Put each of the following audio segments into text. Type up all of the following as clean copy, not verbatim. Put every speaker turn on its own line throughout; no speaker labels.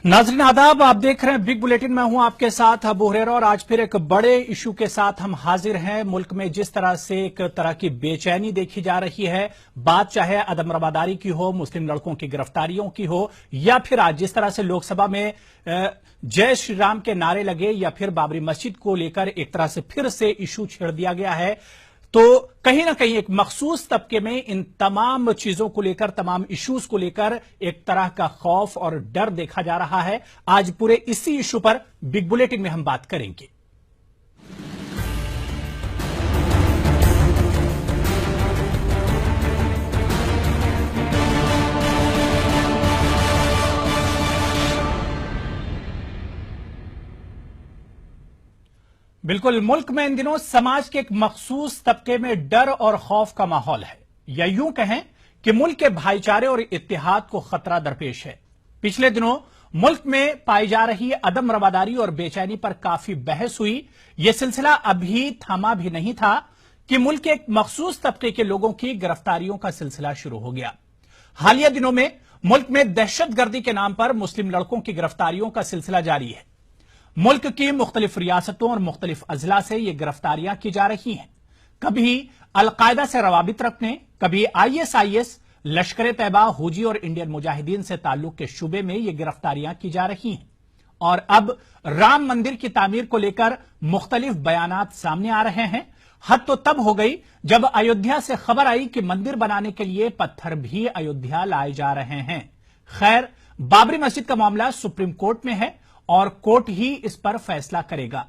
नाज़रीन आदाब, आप देख रहे हैं बिग बुलेटिन। मैं हूं आपके साथ अबू हुरैरा और आज फिर एक बड़े इशू के साथ हम हाजिर हैं। मुल्क में जिस तरह से एक तरह की बेचैनी देखी जा रही है, बात चाहे अदम रवादारी की हो, मुस्लिम लड़कों की गिरफ्तारियों की हो, या फिर आज जिस तरह से लोकसभा में जय श्री राम के नारे लगे, या फिर बाबरी मस्जिद को लेकर एक तरह से फिर से इशू छेड़ दिया गया है, तो कहीं ना कहीं एक मखसूस तबके में इन तमाम चीजों को लेकर, तमाम इश्यूज को लेकर एक तरह का खौफ और डर देखा जा रहा है। आज पूरे इसी इशू पर बिग बुलेटिन में हम बात करेंगे। बिल्कुल, मुल्क में इन दिनों समाज के एक मखसूस तबके में डर और खौफ का माहौल है, या यूं कहें कि मुल्क के भाईचारे और इत्तेहाद को खतरा दरपेश है। पिछले दिनों मुल्क में पाई जा रही अदम रवादारी और बेचैनी पर काफी बहस हुई। यह सिलसिला अभी थमा भी नहीं था कि मुल्क के एक मखसूस तबके के लोगों की गिरफ्तारियों का सिलसिला शुरू हो गया। हालिया दिनों में मुल्क में दहशतगर्दी के नाम पर मुस्लिम लड़कों की गिरफ्तारियों का सिलसिला जारी है। मुल्क की मुख्तलिफ रियासतों और मुख्तलिफ अजला से ये गिरफ्तारियां की जा रही हैं। कभी अलकायदा से रवाबित रखने, कभी ISIS, लश्कर तैयबा, हुजी और इंडियन मुजाहिदीन से ताल्लुक के शुबे में ये गिरफ्तारियां की जा रही हैं। और अब राम मंदिर की तामीर को लेकर मुख्तलिफ बयानात सामने आ रहे हैं। हद तो तब हो गई जब अयोध्या से खबर आई कि मंदिर बनाने के लिए पत्थर भी अयोध्या लाए जा रहे हैं। खैर, बाबरी मस्जिद का मामला सुप्रीम कोर्ट में है और कोर्ट ही इस पर फैसला करेगा।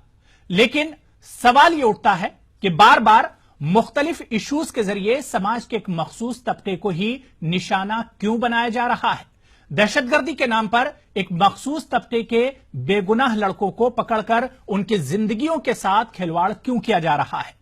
लेकिन सवाल यह उठता है कि बार बार मुख्तलिफ इश्यूज के जरिए समाज के एक मखसूस तबके को ही निशाना क्यों बनाया जा रहा है? दहशतगर्दी के नाम पर एक मखसूस तबके के बेगुनाह लड़कों को पकड़कर उनकी जिंदगियों के साथ खिलवाड़ क्यों किया जा रहा है?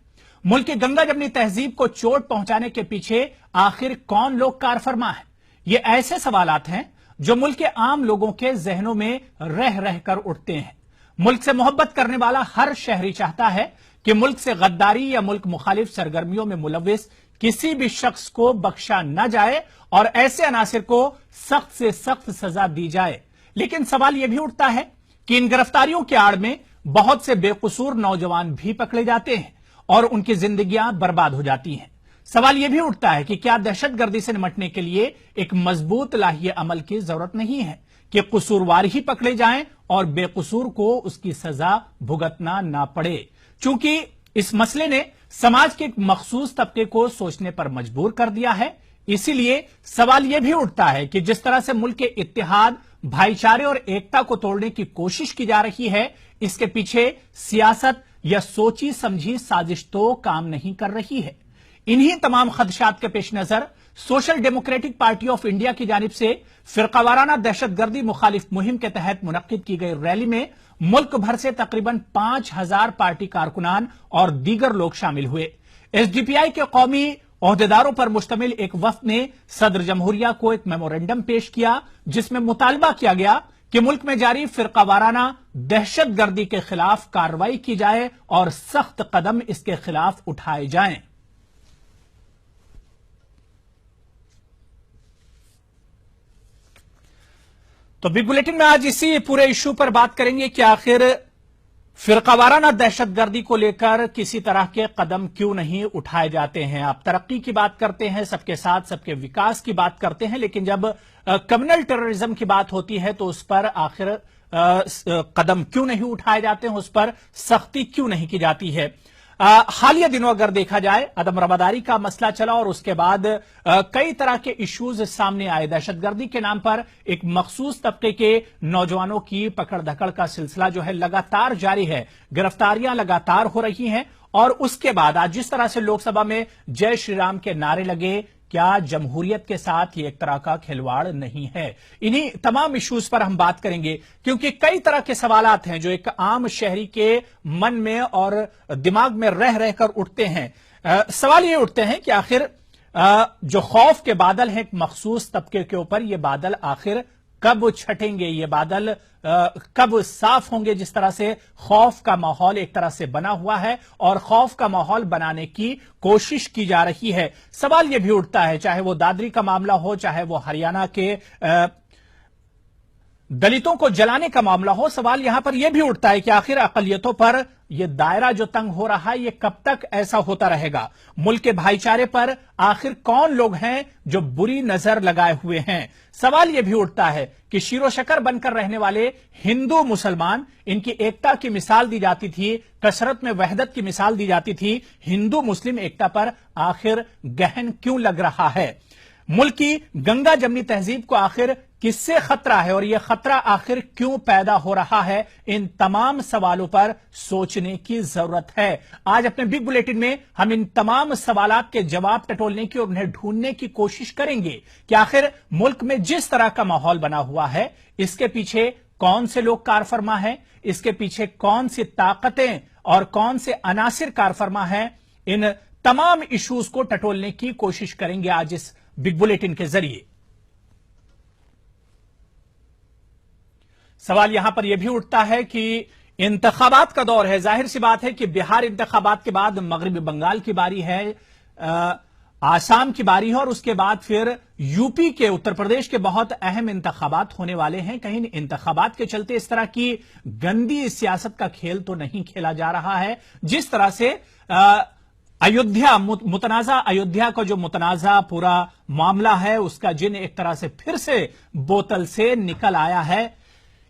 मुल्क की गंगा जमनी तहजीब को चोट पहुंचाने के पीछे आखिर कौन लोग कारफरमा है? ये ऐसे सवालात हैं जो मुल्क के आम लोगों के जहनों में रह रहकर उठते हैं। मुल्क से मोहब्बत करने वाला हर शहरी चाहता है कि मुल्क से गद्दारी या मुल्क मुखालिफ सरगर्मियों में मुलविस किसी भी शख्स को बख्शा न जाए और ऐसे अनासिर को सख्त से सख्त सजा दी जाए। लेकिन सवाल यह भी उठता है कि इन गिरफ्तारियों के आड़ में बहुत से बेकसूर नौजवान भी पकड़े जाते हैं और उनकी जिंदगियां बर्बाद हो जाती हैं। सवाल यह भी उठता है कि क्या दहशतगर्दी से निपटने के लिए एक मजबूत लाहिए अमल की जरूरत नहीं है कि कसूरवार ही पकड़े जाएं और बेकसूर को उसकी सजा भुगतना ना पड़े? चूंकि इस मसले ने समाज के एक मखसूस तबके को सोचने पर मजबूर कर दिया है, इसीलिए सवाल यह भी उठता है कि जिस तरह से मुल्क के इत्तेहाद, भाईचारे और एकता को तोड़ने की कोशिश की जा रही है, इसके पीछे सियासत या सोची समझी साजिश तो काम नहीं कर रही है। इन्हीं तमाम खदशात के पेश नजर social democratic party of India की जानिब से फिरकावाराना दहशतगर्दी मुखालिफ मुहिम के तहत मुनक्किद की गई रैली में मुल्क भर से तकरीबन 5000 पार्टी कारकुनान और दीगर लोग शामिल हुए। SDPI के कौमी ओहदेदारों पर मुश्तमिल एक वफ्द ने सदर जमहूरिया को एक मेमोरेंडम पेश किया, जिसमें मुतालबा किया गया कि मुल्क में जारी फिरकावाराना दहशतगर्दी के खिलाफ कार्रवाई की जाए और सख्त कदम इसके खिलाफ उठाए जाएं। तो बिग बुलेटिन में आज इसी पूरे इशू पर बात करेंगे कि आखिर फिरकावाराना दहशतगर्दी को लेकर किसी तरह के कदम क्यों नहीं उठाए जाते हैं। आप तरक्की की बात करते हैं, सबके साथ सबके विकास की बात करते हैं, लेकिन जब कम्युनल टेररिज्म की बात होती है तो उस पर आखिर कदम क्यों नहीं उठाए जाते हैं, उस पर सख्ती क्यों नहीं की जाती है? हालिया दिनों अगर देखा जाए, अदम रवादारी का मसला चला और उसके बाद कई तरह के इश्यूज सामने आए। दहशतगर्दी के नाम पर एक मखसूस तबके के नौजवानों की पकड़ धकड़ का सिलसिला जो है लगातार जारी है। गिरफ्तारियां लगातार हो रही हैं और उसके बाद आज जिस तरह से लोकसभा में जय श्री राम के नारे लगे, क्या जमहूरियत के साथ ये एक तरह का खिलवाड़ नहीं है? इन्हीं तमाम इश्यूज पर हम बात करेंगे, क्योंकि कई तरह के सवालात हैं जो एक आम शहरी के मन में और दिमाग में रह रहकर उठते हैं। सवाल ये उठते हैं कि आखिर जो खौफ के बादल हैं एक मखसूस तबके के ऊपर, ये बादल आखिर कब छटेंगे? ये बादल कब साफ होंगे? जिस तरह से खौफ का माहौल एक तरह से बना हुआ है और खौफ का माहौल बनाने की कोशिश की जा रही है। सवाल यह भी उठता है, चाहे वो दादरी का मामला हो, चाहे वो हरियाणा के दलितों को जलाने का मामला हो, सवाल यहां पर यह भी उठता है कि आखिर अकलियतों पर यह दायरा जो तंग हो रहा है, यह कब तक ऐसा होता रहेगा? मुल्क के भाईचारे पर आखिर कौन लोग हैं जो बुरी नजर लगाए हुए हैं? सवाल यह भी उठता है कि शीरो शकर बनकर रहने वाले हिंदू मुसलमान, इनकी एकता की मिसाल दी जाती थी, कसरत में वहदत की मिसाल दी जाती थी, हिंदू मुस्लिम एकता पर आखिर गहन क्यों लग रहा है? मुल्क की गंगा जमनी तहजीब को आखिर किससे खतरा है और यह खतरा आखिर क्यों पैदा हो रहा है? इन तमाम सवालों पर सोचने की जरूरत है। आज अपने बिग बुलेटिन में हम इन तमाम सवालात के जवाब टटोलने की और उन्हें ढूंढने की कोशिश करेंगे कि आखिर मुल्क में जिस तरह का माहौल बना हुआ है, इसके पीछे कौन से लोग कारफरमा हैं, इसके पीछे कौन सी ताकतें और कौन से अनासिर कारफरमा हैं। इन तमाम इश्यूज को टटोलने की कोशिश करेंगे आज इस बिग बुलेटिन के जरिए। सवाल यहां पर यह भी उठता है कि इंतखाबात का दौर है। जाहिर सी बात है कि बिहार इंतखाबात के बाद मगरबी बंगाल की बारी है, आसाम की बारी है और उसके बाद फिर यूपी के, उत्तर प्रदेश के बहुत अहम इंतखाबात होने वाले हैं। कहीं इंतखाबात के चलते इस तरह की गंदी सियासत का खेल तो नहीं खेला जा रहा है जिस तरह से अयोध्या, मुतनाजा अयोध्या का जो मुतनाजा पूरा मामला है, उसका जिन एक तरह से फिर से बोतल से निकल आया है।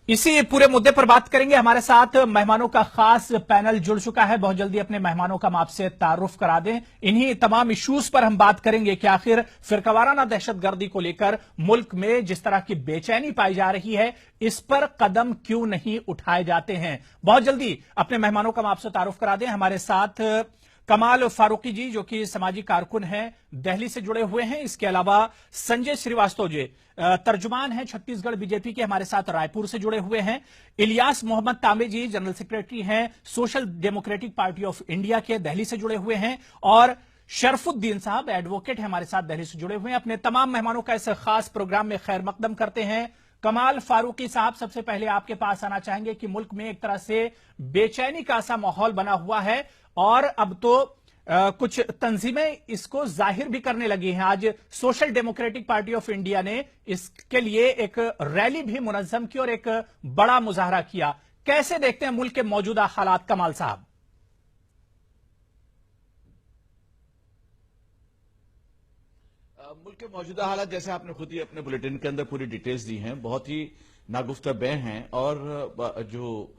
इसी पूरे मुद्दे पर बात करेंगे। हमारे साथ मेहमानों का खास पैनल जुड़ चुका है। बहुत जल्दी अपने मेहमानों का हम आपसे तारुफ करा दें। इन्हीं तमाम इश्यूज पर हम बात करेंगे कि आखिर फिरकावाराना दहशतगर्दी को लेकर मुल्क में जिस तरह की बेचैनी पाई जा रही है, इस पर कदम क्यों नहीं उठाए जाते हैं। बहुत जल्दी अपने मेहमानों का हम आपसे तारुफ करा दें। हमारे साथ कमाल फारूकी जी, जो कि सामाजिक कारकुन हैं, दिल्ली से जुड़े हुए हैं। इसके अलावा संजय श्रीवास्तव जी तर्जुमान हैं, छत्तीसगढ़ बीजेपी के, हमारे साथ रायपुर से जुड़े हुए हैं। इलियास मोहम्मद तांबे जी जनरल सेक्रेटरी हैं, social democratic party of India के, दिल्ली से जुड़े हुए हैं। और शरफुद्दीन साहब एडवोकेट हैं, हमारे साथ दिल्ली से जुड़े हुए हैं। अपने तमाम मेहमानों का इस खास प्रोग्राम में खैर मकदम करते हैं। कमाल फारूकी साहब, सबसे पहले आपके पास आना चाहेंगे कि मुल्क में एक तरह से बेचैनी का सा माहौल बना हुआ है और अब तो कुछ तंजीमें इसको जाहिर भी करने लगी हैं। आज social democratic party of India ने इसके लिए एक रैली भी मुनज्जम की और एक बड़ा मुजाहरा किया। कैसे देखते हैं मुल्क के मौजूदा हालात, कमाल साहब?
मुल्क के मौजूदा हालात, जैसे आपने खुद ही अपने बुलेटिन के अंदर पूरी डिटेल्स दी हैं, बहुत ही नागुफ्ता बे हैं। और जो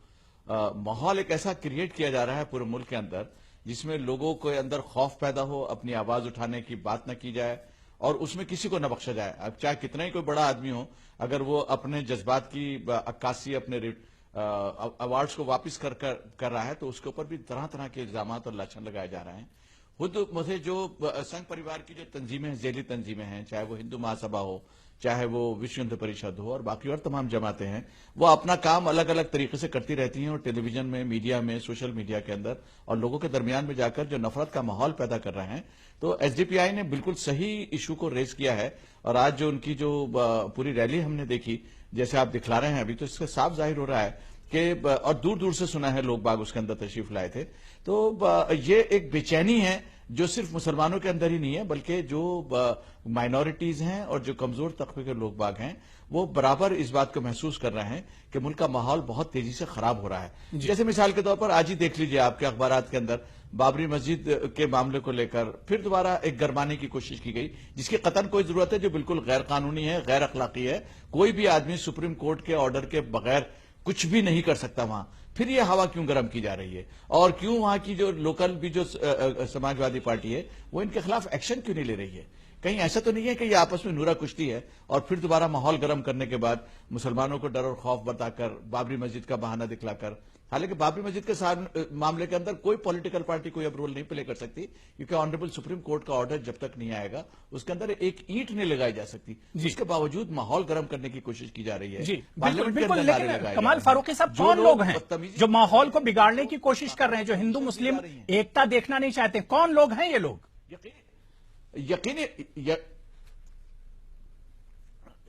माहौल एक ऐसा क्रिएट किया जा रहा है पूरे मुल्क के अंदर जिसमें लोगों के अंदर खौफ पैदा हो, अपनी आवाज उठाने की बात न की जाए और उसमें किसी को न बख्शा जाए। अब चाहे कितना ही कोई बड़ा आदमी हो, अगर वो अपने जज्बात की अक्कासी, अपने अवार्ड्स को वापस कर रहा है तो उसके ऊपर भी तरह तरह के इल्जाम और लाछन लगाए जा रहे हैं। खुद मुझे जो संघ परिवार की जो तंजीमें हैं, झेली तंजीमें हैं, चाहे वो हिंदू महासभा हो, चाहे वो विश्व हिंदू परिषद हो और बाकी और तमाम जमातें हैं, वो अपना काम अलग अलग तरीके से करती रहती हैं और टेलीविजन में, मीडिया में, सोशल मीडिया के अंदर और लोगों के दरमियान में जाकर जो नफरत का माहौल पैदा कर रहे हैं। तो एसडीपीआई ने बिल्कुल सही इशू को रेज किया है और आज जो उनकी जो पूरी रैली हमने देखी, जैसे आप दिखला रहे हैं अभी, तो इससे साफ जाहिर हो रहा है कि, और दूर दूर से सुना है, लोग बाग उसके अंदर तशरीफ लाए थे। तो ये एक बेचैनी है जो सिर्फ मुसलमानों के अंदर ही नहीं है, बल्कि जो माइनॉरिटीज हैं और जो कमजोर तबके के लोग बाग हैं, वो बराबर इस बात को महसूस कर रहे हैं कि मुल्क का माहौल बहुत तेजी से खराब हो रहा है। जैसे मिसाल के तौर पर आज ही देख लीजिए आपके अखबारात के अंदर बाबरी मस्जिद के मामले को लेकर फिर दोबारा एक गरमाने की कोशिश की गई, जिसकी कतन कोई जरूरत है, जो बिल्कुल गैर कानूनी है, गैर अखलाकी है। कोई भी आदमी सुप्रीम कोर्ट के ऑर्डर के बगैर कुछ भी नहीं कर सकता वहां। फिर ये हवा क्यों गर्म की जा रही है और क्यों वहां की जो लोकल भी जो समाजवादी पार्टी है वो इनके खिलाफ एक्शन क्यों नहीं ले रही है? कहीं ऐसा तो नहीं है कि ये आपस में नूरा कुश्ती है और फिर दोबारा माहौल गर्म करने के बाद मुसलमानों को डर और खौफ बताकर बाबरी मस्जिद का बहाना दिखलाकर, हालांकि बाबरी मस्जिद के मामले के अंदर कोई पॉलिटिकल पार्टी कोई अब रोल नहीं प्ले कर सकती, क्योंकि ऑनरेबल सुप्रीम कोर्ट का ऑर्डर जब तक नहीं आएगा उसके अंदर एक ईंट नहीं लगाई जा सकती। इसके बावजूद माहौल गर्म करने की कोशिश की जा रही है।
जी बिल्कुल, लेकिन कमाल फारूकी साहब, कौन लोग हैं जो माहौल को बिगाड़ने की कोशिश कर रहे हैं, जो हिंदू मुस्लिम एकता देखना नहीं चाहते? कौन लोग हैं ये लोग?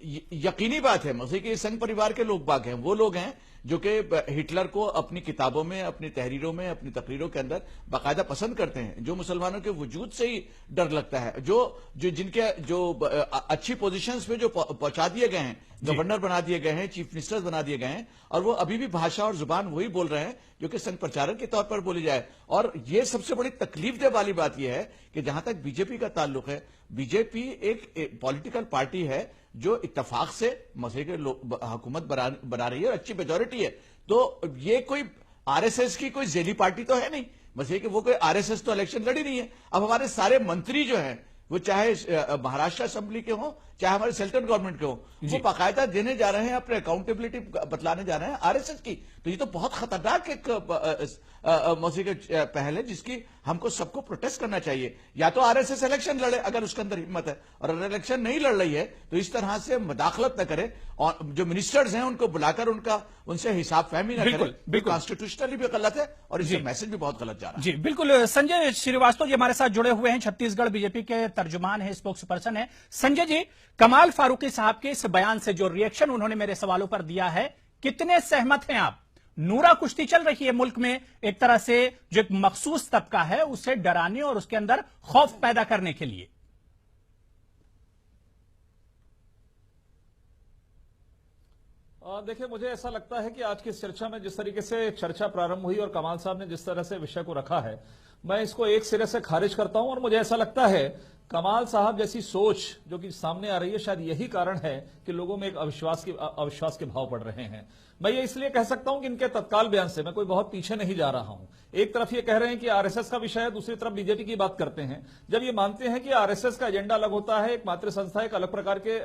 यकीनी बात है, मसीह के संघ परिवार के लोग बाग हैं, वो लोग हैं जो कि हिटलर को अपनी किताबों में, अपनी तहरीरों में, अपनी तकरीरों के अंदर बाकायदा पसंद करते हैं, जो मुसलमानों के वजूद से ही डर लगता है, जो जिनके जो अच्छी पोजीशंस पे जो पहुंचा दिए गए हैं, गवर्नर बना दिए गए हैं, चीफ मिनिस्टर्स बना दिए गए हैं, और वो अभी भी भाषा और जुबान वही बोल रहे हैं जो कि संघ प्रचारक के तौर पर बोली जाए। और ये सबसे बड़ी तकलीफ दे वाली बात यह है कि जहां तक बीजेपी का ताल्लुक है, बीजेपी एक पॉलिटिकल पार्टी है जो इत्तेफाक से मसले के हुकूमत बना रही है और अच्छी मेजोरिटी है। तो ये कोई आरएसएस की कोई जेली पार्टी तो है नहीं, मसले कि वो कोई आरएसएस तो इलेक्शन लड़ी नहीं है। अब हमारे सारे मंत्री जो हैं वो चाहे महाराष्ट्र असेंबली के हों, चाहे हमारे सेंट्रल गवर्नमेंट के हों, वो बाकायदा देने जा रहे हैं, अपने अकाउंटेबिलिटी बतलाने जा रहे हैं आरएसएस की। तो ये तो बहुत खतरनाक एक मौसी के पहल है जिसकी हमको सबको प्रोटेस्ट करना चाहिए। या तो आरएसएस इलेक्शन लड़े अगर उसके अंदर हिम्मत है, और अगर इलेक्शन नहीं लड़ रही है तो इस तरह से मदाखलत न करे, और जो मिनिस्टर्स हैं उनको बुलाकर उनसे हिसाब फहमी न करे। कॉन्स्टिट्यूशनली भी गलत है और इससे मैसेज भी बहुत गलत जा रहा है।
जी बिल्कुल। संजय श्रीवास्तव जी हमारे साथ जुड़े हुए हैं, छत्तीसगढ़ बीजेपी के तर्जुमान है, स्पोक्स पर्सन है। संजय जी, कमाल फारूकी साहब के इस बयान से जो रिएक्शन उन्होंने मेरे सवालों पर दिया है, कितने सहमत हैं आप? नूरा कुश्ती चल रही है मुल्क में, एक तरह से जो एक मखसूस तबका है उसे डराने और उसके अंदर खौफ पैदा करने के लिए।
देखिए, मुझे ऐसा लगता है कि आज की चर्चा में जिस तरीके से चर्चा प्रारंभ हुई और कमाल साहब ने जिस तरह से विषय को रखा है, मैं इसको एक सिरे से खारिज करता हूं। और मुझे ऐसा लगता है कमाल साहब जैसी सोच जो कि सामने आ रही है, शायद यही कारण है कि लोगों में एक अविश्वास के भाव पड़ रहे हैं। मैं ये इसलिए कह सकता हूं कि इनके तत्काल बयान से मैं कोई बहुत पीछे नहीं जा रहा हूं। एक तरफ ये कह रहे हैं कि आरएसएस का विषय है, दूसरी तरफ बीजेपी की बात करते हैं। जब ये मानते हैं कि आरएसएस का एजेंडा अलग होता है, एक मातृ संस्था एक अलग प्रकार के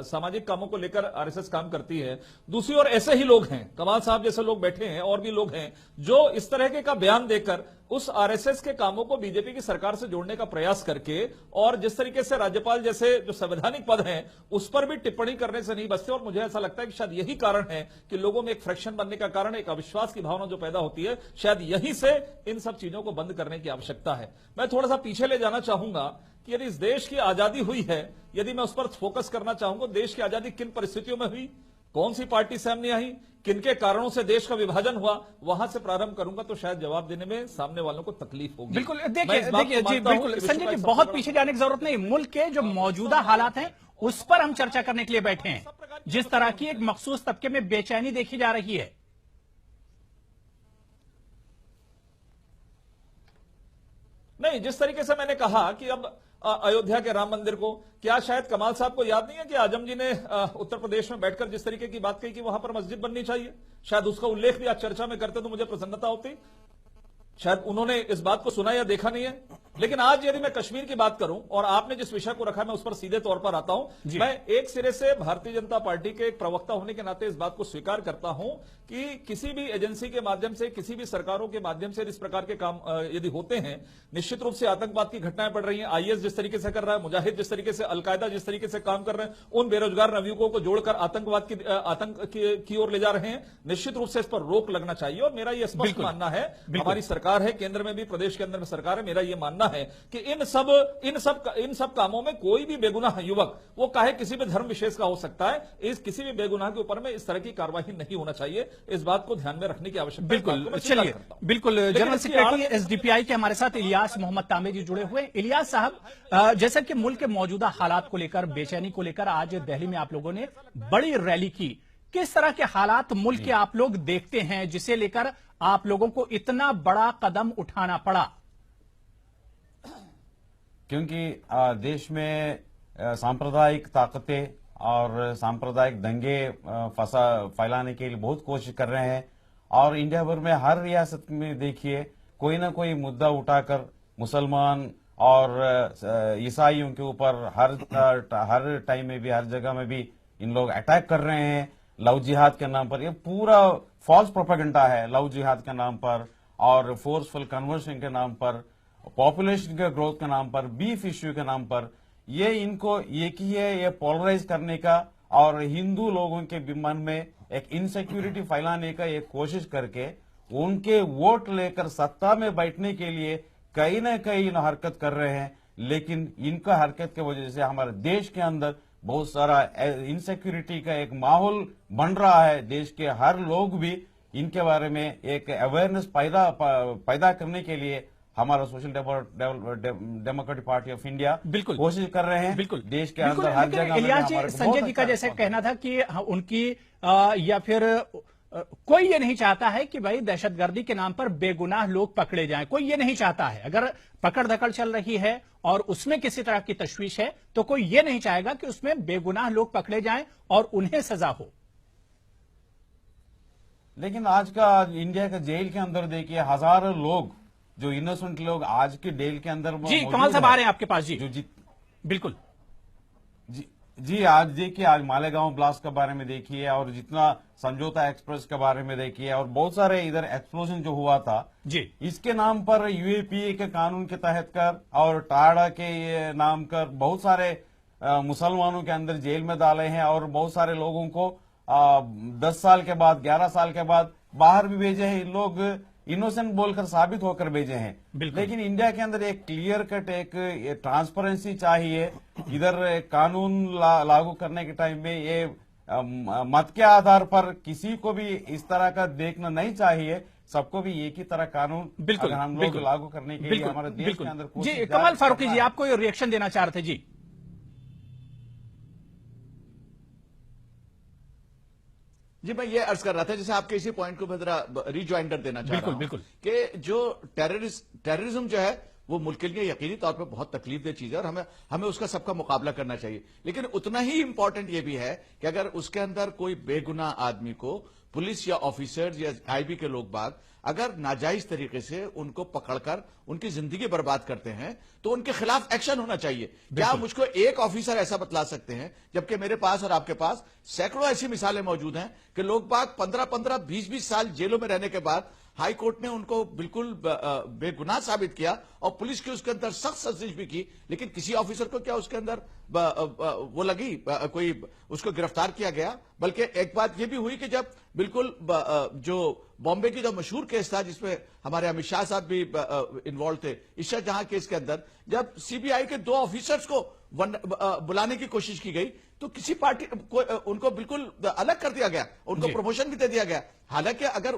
सामाजिक कामों को लेकर आरएसएस काम करती है, दूसरी ओर ऐसे ही लोग हैं, कमाल साहब जैसे लोग बैठे हैं और भी लोग हैं जो इस तरह के का बयान देकर उस आरएसएस के कामों को बीजेपी की सरकार से जोड़ने का प्रयास करके, और जिस तरीके से राज्यपाल जैसे जो संवैधानिक पद हैं उस पर भी टिप्पणी करने से नहीं बचते। और मुझे ऐसा लगता है कि शायद यही कारण है कि लोगों में एक फ्रैक्शन बनने का कारण, एक अविश्वास की भावना जो पैदा होती है, शायद यहीं से इन सब चीजों को बंद करने की आवश्यकता है। मैं थोड़ा सा पीछे ले जाना चाहूंगा कि यदि इस देश की आजादी हुई है, यदि मैं उस पर फोकस करना चाहूंगा, देश की आजादी किन परिस्थितियों में हुई, कौन सी पार्टी सामने आई, किनके कारणों से देश का विभाजन हुआ, वहां से प्रारंभ करूंगा तो शायद जवाब देने में सामने वालों को तकलीफ होगी।
बिल्कुल, देखिए जी बिल्कुल संजय जी, बहुत पीछे जाने की जरूरत नहीं। मुल्क के जो मौजूदा हालात हैं उस पर हम चर्चा करने के लिए बैठे हैं। जिस तरह की एक मखसूस तबके में बेचैनी देखी जा रही है,
नहीं, जिस तरीके से मैंने कहा कि अब अयोध्या के राम मंदिर को, क्या शायद कमाल साहब को याद नहीं है कि आजम जी ने उत्तर प्रदेश में बैठकर जिस तरीके की बात कही कि वहां पर मस्जिद बननी चाहिए, शायद उसका उल्लेख भी आज चर्चा में करते तो मुझे प्रसन्नता होती। शायद उन्होंने इस बात को सुना या देखा नहीं है। लेकिन आज यदि मैं कश्मीर की बात करूं और आपने जिस विषय को रखा, मैं उस पर सीधे तौर पर आता हूं। मैं एक सिरे से भारतीय जनता पार्टी के एक प्रवक्ता होने के नाते इस बात को स्वीकार करता हूं कि किसी भी एजेंसी के माध्यम से, किसी भी सरकारों के माध्यम से इस प्रकार के काम यदि होते हैं, निश्चित रूप से आतंकवाद की घटनाएं बढ़ रही हैं। आईएस जिस तरीके से कर रहा है, मुजाहिद जिस तरीके से, अलकायदा जिस तरीके से काम कर रहे हैं, उन बेरोजगार नवयुवकों को जोड़कर आतंक की ओर ले जा रहे हैं, निश्चित रूप से इस पर रोक लगना चाहिए। और मेरा यह स्पष्ट मानना है, हमारी सरकार है, केंद्र में भी, प्रदेश के अंदर में सरकार है, मेरा यह मानना है कि इन सब कामों में कोई भी बेगुनाह युवक, वो काहे किसी भी धर्म विशेष का हो सकता है, इस किसी भी बेगुनाह के ऊपर में इस तरह की कार्रवाई नहीं होना चाहिए। इस बात को ध्यान में रखने की आवश्यकता है।
बिल्कुल, चलिए, बिल्कुल। जनरल सेक्रेटरी एसडीपीआई के हमारे साथ इलियास मोहम्मद तांबे जी जुड़े हुए। इलियास साहब, जैसा कि मुल्क के मौजूदा हालात को लेकर, बेचैनी को लेकर आज दिल्ली में आप लोगों ने बड़ी रैली की, किस तरह के हालात मुल्क के आप लोग देखते हैं जिसे लेकर आप लोगों को इतना बड़ा कदम उठाना पड़ा?
क्योंकि देश में सांप्रदायिक ताकतें और सांप्रदायिक दंगे फैलाने के लिए बहुत कोशिश कर रहे हैं। और इंडिया भर में हर रियासत में देखिए, कोई ना कोई मुद्दा उठाकर मुसलमान और ईसाइयों के ऊपर हर टाइम में भी, हर जगह में भी इन लोग अटैक कर रहे हैं लव जिहाद के नाम पर। ये पूरा फॉल्स प्रोपेगेंडा है लव जिहाद के नाम पर और फोर्सफुल कन्वर्शन के नाम पर, पॉपुलेशन के ग्रोथ के नाम पर, बीफ इश्यू के नाम पर। ये इनको एक ही है, ये पोलराइज करने का और हिंदू लोगों के मन में एक इनसिक्योरिटी फैलाने का एक कोशिश करके उनके वोट लेकर सत्ता में बैठने के लिए कहीं न कहीं हरकत कर रहे हैं। लेकिन इनका हरकत की वजह से हमारे देश के अंदर बहुत सारा इनसिक्योरिटी का एक माहौल बन रहा है। देश के हर लोग भी इनके बारे में एक अवेयरनेस पैदा करने के लिए हमारा social democratic party of India
बिल्कुल
कोशिश कर रहे हैं।
बिल्कुल
देश के
बिल्कुल,
अंदर हर
लेकिन
जगह में
इलियास जी,
हमारे को
संजय
बहुत
जी का
अच्छा
जैसे
response
कहना था कि उनकी या फिर कोई ये नहीं चाहता है कि भाई दहशतगर्दी के नाम पर बेगुनाह लोग पकड़े जाएं। कोई ये नहीं चाहता है। अगर पकड़ धकड़ चल रही है और उसमें किसी तरह की तशवीश है तो कोई ये नहीं चाहेगा कि उसमें बेगुनाह लोग पकड़े जाएं और उन्हें सजा हो।
लेकिन आज का इंडिया का जेल के अंदर देखिए हजारों लोग, जो इनोसेंट लोग आज के जेल के अंदर
जी कमाल साहब आ रहे हैं आपके पास। जी
जो
बिल्कुल
जी आज देखिए, आज मालेगांव ब्लास्ट के बारे में देखिए, और जितना समझौता एक्सप्रेस के बारे में देखिए, और बहुत सारे इधर एक्सप्लोजन जो हुआ था
जी,
इसके नाम पर यूएपीए के कानून के तहत कर और टाड़ा के नाम कर बहुत सारे मुसलमानों के अंदर जेल में डाले हैं, और बहुत सारे लोगों को 10 साल के बाद 11 साल के बाद बाहर भी भेजे हैं। इन लोग इनोसेंट बोलकर साबित होकर भेजे हैं। लेकिन इंडिया के अंदर एक क्लियर कट एक ट्रांसपेरेंसी चाहिए। इधर कानून लागू करने के टाइम में ये मत के आधार पर किसी को भी इस तरह का देखना नहीं चाहिए। सबको भी एक ही तरह कानून
बिल्कुल
हम लोग लागू करने के लिए हमारे देश के अंदर
जी। कमाल फारूकी जी, आप कोई रिएक्शन देना चाह रहे थे? जी
जी, मैं ये अर्ज कर रहा था, जैसे आपके इसी पॉइंट को मैं जरा रिज्वाइन कर देना चाह रहा हूं कि जो टेररिज्म जो है वो मुल्क के लिए यकीनी तौर पे बहुत तकलीफदेह चीज है और हमें उसका सबका मुकाबला करना चाहिए। लेकिन उतना ही इंपॉर्टेंट ये भी है कि अगर उसके अंदर कोई बेगुनाह आदमी को पुलिस या ऑफिसर्स या आईबी के लोग बाग अगर नाजायज तरीके से उनको पकड़कर उनकी जिंदगी बर्बाद करते हैं तो उनके खिलाफ एक्शन होना चाहिए। क्या मुझको एक ऑफिसर ऐसा बतला सकते हैं, जबकि मेरे पास और आपके पास सैकड़ों ऐसी मिसालें मौजूद हैं कि लोग बाग 15-15, 20-20 साल जेलों में रहने के बाद हाई कोर्ट ने उनको बिल्कुल बेगुनाह साबित किया और पुलिस की उसके अंदर सख्त सजिश भी की, लेकिन किसी ऑफिसर को क्या उसके अंदर वो लगी, कोई उसको गिरफ्तार किया गया। बल्कि एक बात ये भी हुई कि जब बिल्कुल जो बॉम्बे की जो मशहूर केस था जिसमें हमारे अमित शाह साहब भी इन्वॉल्व थे, ईशा जहां केस के अंदर जब सीबीआई के 2 ऑफिसर्स को बुलाने की कोशिश की गई तो किसी पार्टी को उनको बिल्कुल अलग कर दिया गया, उनको प्रमोशन भी दे दिया गया। हालांकि अगर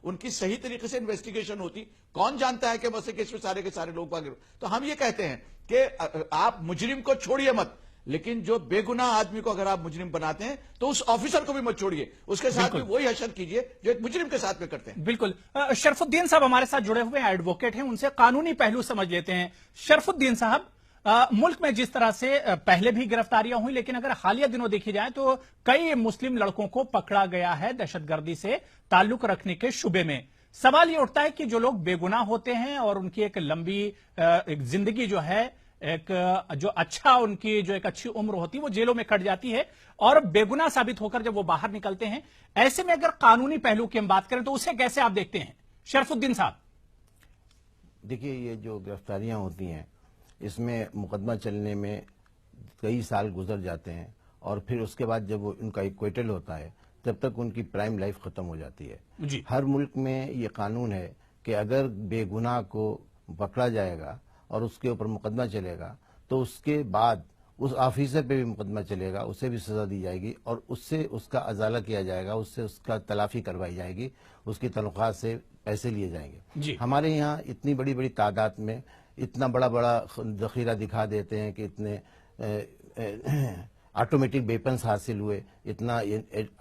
उनकी सही तरीके से इन्वेस्टिगेशन होती, कौन जानता है कि वैसे केस में सारे के सारे लोग भागे। तो हम ये कहते हैं कि आप मुजरिम को छोड़िए मत, लेकिन जो बेगुनाह आदमी को अगर आप मुजरिम बनाते हैं तो उस ऑफिसर को भी मत छोड़िए, उसके साथ भी वही हशर कीजिए जो एक मुजरिम के साथ में करते हैं।
बिल्कुल। शरफुद्दीन साहब हमारे साथ जुड़े हुए हैं, एडवोकेट हैं, उनसे कानूनी पहलू समझ लेते हैं। शरफुद्दीन साहब, मुल्क में जिस तरह से पहले भी गिरफ्तारियां हुई, लेकिन अगर हालिया दिनों देखी जाए तो कई मुस्लिम लड़कों को पकड़ा गया है दहशतगर्दी से ताल्लुक रखने के शुबे में। सवाल यह उठता है कि जो लोग बेगुनाह होते हैं और उनकी एक लंबी एक जिंदगी जो है, एक जो अच्छा उनकी जो एक अच्छी उम्र होती है वो जेलों में कट जाती है और बेगुनाह साबित होकर जब वो बाहर निकलते हैं, ऐसे में अगर कानूनी पहलू की हम बात करें तो उसे कैसे आप देखते हैं शरफुद्दीन साहब?
देखिए, ये जो गिरफ्तारियां होती हैं इसमें मुकदमा चलने में कई साल गुजर जाते हैं और फिर उसके बाद जब वो उनका इक्वेटल होता है तब तक उनकी प्राइम लाइफ खत्म हो जाती है
जी।
हर मुल्क में ये कानून है कि अगर बेगुनाह को पकड़ा जाएगा और उसके ऊपर मुकदमा चलेगा तो उसके बाद उस ऑफिसर पे भी मुकदमा चलेगा, उसे भी सजा दी जाएगी और उससे उसका अजाला किया जाएगा, उससे उसका तलाफी करवाई जाएगी, उसकी तनख्वाह से पैसे लिए जाएंगे। हमारे यहाँ इतनी बड़ी बड़ी तादाद में इतना बड़ा बड़ा जखीरा दिखा देते हैं कि इतने ऑटोमेटिक वेपन्स हासिल हुए, इतना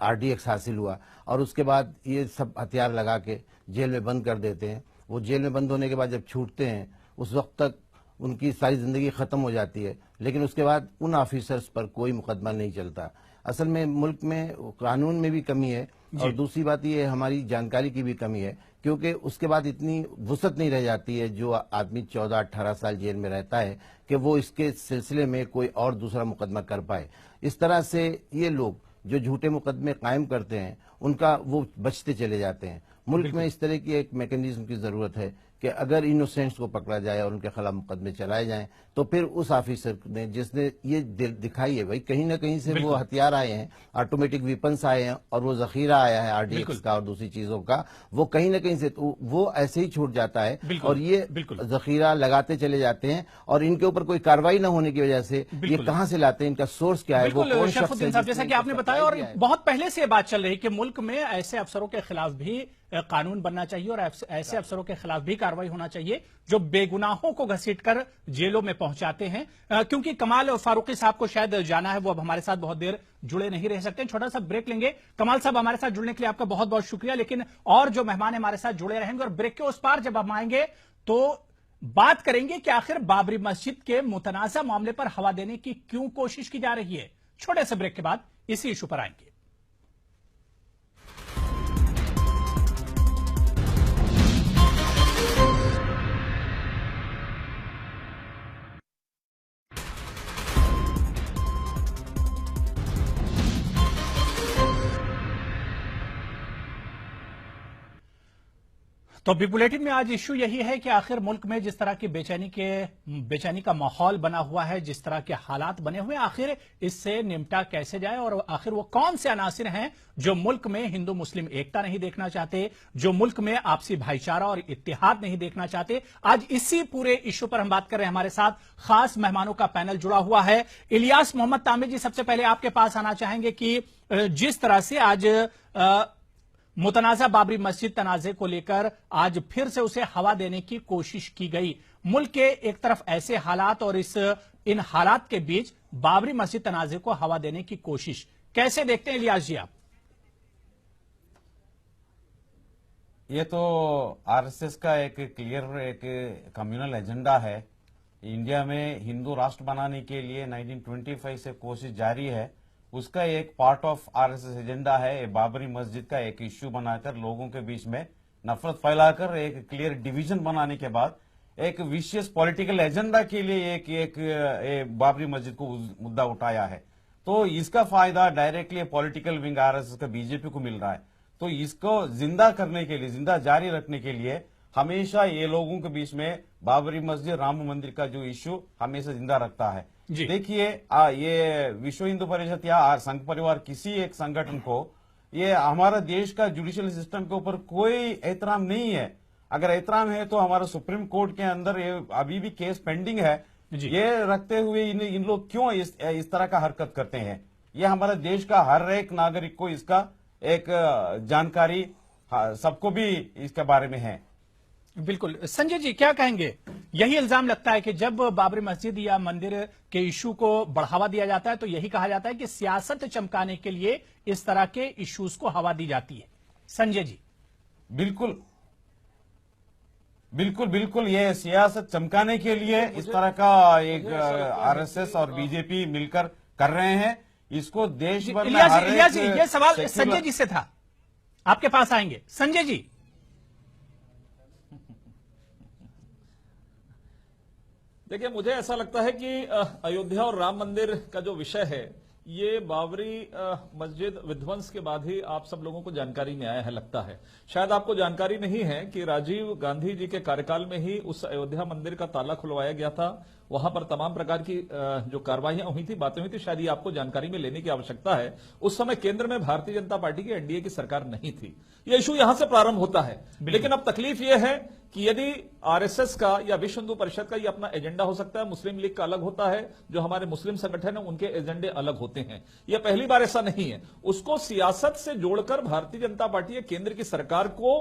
RDX हासिल हुआ और उसके बाद ये सब हथियार लगा के जेल में बंद कर देते हैं। वो जेल में बंद होने के बाद जब छूटते हैं उस वक्त तक उनकी सारी जिंदगी खत्म हो जाती है, लेकिन उसके बाद उन ऑफिसर्स पर कोई मुकदमा नहीं चलता। असल में मुल्क में कानून में भी कमी है और दूसरी बात ये हमारी जानकारी की भी कमी है, क्योंकि उसके बाद इतनी वुसअत नहीं रह जाती है जो आदमी 14-18 साल जेल में रहता है कि वो इसके सिलसिले में कोई और दूसरा मुकदमा कर पाए। इस तरह से ये लोग जो झूठे मुकदमे कायम करते हैं उनका वो बचते चले जाते हैं। मुल्क में इस तरह की एक मैकेनिज्म की जरूरत है कि अगर इनोसेंट्स को पकड़ा जाए और उनके खिलाफ मुकदमे चलाए जाएं, तो फिर उस ऑफिसर ने जिसने ये दिखाई है भाई कहीं ना कहीं से वो हथियार आए हैं, ऑटोमेटिक वेपन्स आए हैं और वो जखीरा आया है आरडीएक्स का और दूसरी चीजों का, वो कहीं ना कहीं से तो वो ऐसे ही छूट जाता है और ये जखीरा लगाते चले जाते हैं और इनके ऊपर कोई कार्रवाई न होने की वजह से ये कहां से लाते हैं, इनका सोर्स क्या है, वो कौन शख्स है,
जैसा कि आपने बताया। और बहुत पहले से बात चल रही कि मुल्क में ऐसे अफसरों के खिलाफ भी कानून बनना चाहिए और ऐसे अफसरों के खिलाफ भी कार्रवाई होना चाहिए जो बेगुनाहों को घसीटकर जेलों में पहुंचाते हैं। क्योंकि कमाल फारूकी साहब को शायद जाना है, वो अब हमारे साथ बहुत देर जुड़े नहीं रह सकते, छोटा सा ब्रेक लेंगे। कमाल साहब, हमारे साथ जुड़ने के लिए आपका बहुत बहुत शुक्रिया। लेकिन और जो मेहमान हमारे साथ जुड़े रहेंगे और ब्रेक के उस पार जब हम आएंगे तो बात करेंगे कि आखिर बाबरी मस्जिद के मुतनाज़ा मामले पर हवा देने की क्यों कोशिश की जा रही है। छोटे से ब्रेक के बाद इसी इशू पर आएंगे। तो बी बुलेटिन में आज इश्यू यही है कि आखिर मुल्क में जिस तरह की बेचैनी का माहौल बना हुआ है, जिस तरह के हालात बने हुए हैं, आखिर इससे निपटा कैसे जाए और आखिर वो कौन से अनासिर हैं जो मुल्क में हिंदू मुस्लिम एकता नहीं देखना चाहते, जो मुल्क में आपसी भाईचारा और इत्तेहाद नहीं देखना चाहते। आज इसी पूरे इश्यू पर हम बात कर रहे हैं। हमारे साथ खास मेहमानों का पैनल जुड़ा हुआ है। इलियास मोहम्मद तामिर जी, सबसे पहले आपके पास आना चाहेंगे कि जिस तरह से आज मुतनाज़ा बाबरी मस्जिद तनाज़े को लेकर आज फिर से उसे हवा देने की कोशिश की गई, मुल्क के एक तरफ ऐसे हालात और इन हालात के बीच बाबरी मस्जिद तनाज़े को हवा देने की कोशिश कैसे देखते हैं इलियास जी आप?
ये तो आरएसएस का एक क्लियर एक कम्युनल एजेंडा है। इंडिया में हिंदू राष्ट्र बनाने के लिए 1925 से कोशिश जारी है। उसका एक पार्ट ऑफ आरएसएस एजेंडा है बाबरी मस्जिद का एक इश्यू बनाकर लोगों के बीच में नफरत फैलाकर एक क्लियर डिवीजन बनाने के बाद एक विशेष पॉलिटिकल एजेंडा के लिए एक बाबरी मस्जिद को मुद्दा उठाया है। तो इसका फायदा डायरेक्टली पॉलिटिकल विंग आरएसएस का बीजेपी को मिल रहा है। तो इसको जिंदा करने के लिए, जिंदा जारी रखने के लिए हमेशा ये लोगों के बीच में बाबरी मस्जिद, राम मंदिर का जो इश्यू हमेशा जिंदा रखता है। देखिए, ये विश्व हिंदू परिषद या संघ परिवार किसी एक संगठन को ये हमारा देश का जुडिशियल सिस्टम के ऊपर कोई एहतराम नहीं है। अगर एहतराम है तो हमारा सुप्रीम कोर्ट के अंदर ये अभी भी केस पेंडिंग है। ये रखते हुए इन लोग क्यों इस तरह का हरकत करते हैं? ये हमारे देश का हर एक नागरिक को इसका एक जानकारी सबको भी इसके बारे में है।
बिल्कुल। संजय जी, क्या कहेंगे? यही इल्जाम लगता है कि जब बाबरी मस्जिद या मंदिर के इशू को बढ़ावा दिया जाता है तो यही कहा जाता है कि सियासत चमकाने के लिए इस तरह के इश्यूज को हवा दी जाती है। संजय जी।
बिल्कुल बिल्कुल बिल्कुल, ये सियासत चमकाने के लिए इस तरह का एक आरएसएस और बीजेपी मिलकर कर रहे हैं। इसको देश भर में
इलियास जी, ये सवाल संजय जी से था, आपके पास आएंगे। संजय जी,
देखिए, मुझे ऐसा लगता है कि अयोध्या और राम मंदिर का जो विषय है, ये बाबरी मस्जिद विध्वंस के बाद ही आप सब लोगों को जानकारी में आया है, लगता है। शायद आपको जानकारी नहीं है कि राजीव गांधी जी के कार्यकाल में ही उस अयोध्या मंदिर का ताला खुलवाया गया था। वहां पर तमाम प्रकार की जो कार्रवाइयां हुई थी, बातें हुई थी, शायद ये आपको जानकारी में लेने की आवश्यकता है। उस समय केंद्र में भारतीय जनता पार्टी की, एनडीए की सरकार नहीं थी। ये इशू यहां से प्रारंभ होता है। लेकिन अब तकलीफ यह है कि यदि आरएसएस का या विश्व हिंदू परिषद का ये अपना एजेंडा हो सकता है, मुस्लिम लीग का अलग होता है, जो हमारे मुस्लिम संगठन है उनके एजेंडे अलग होते हैं। यह पहली बार ऐसा नहीं है। उसको सियासत से जोड़कर भारतीय जनता पार्टी या केंद्र की सरकार को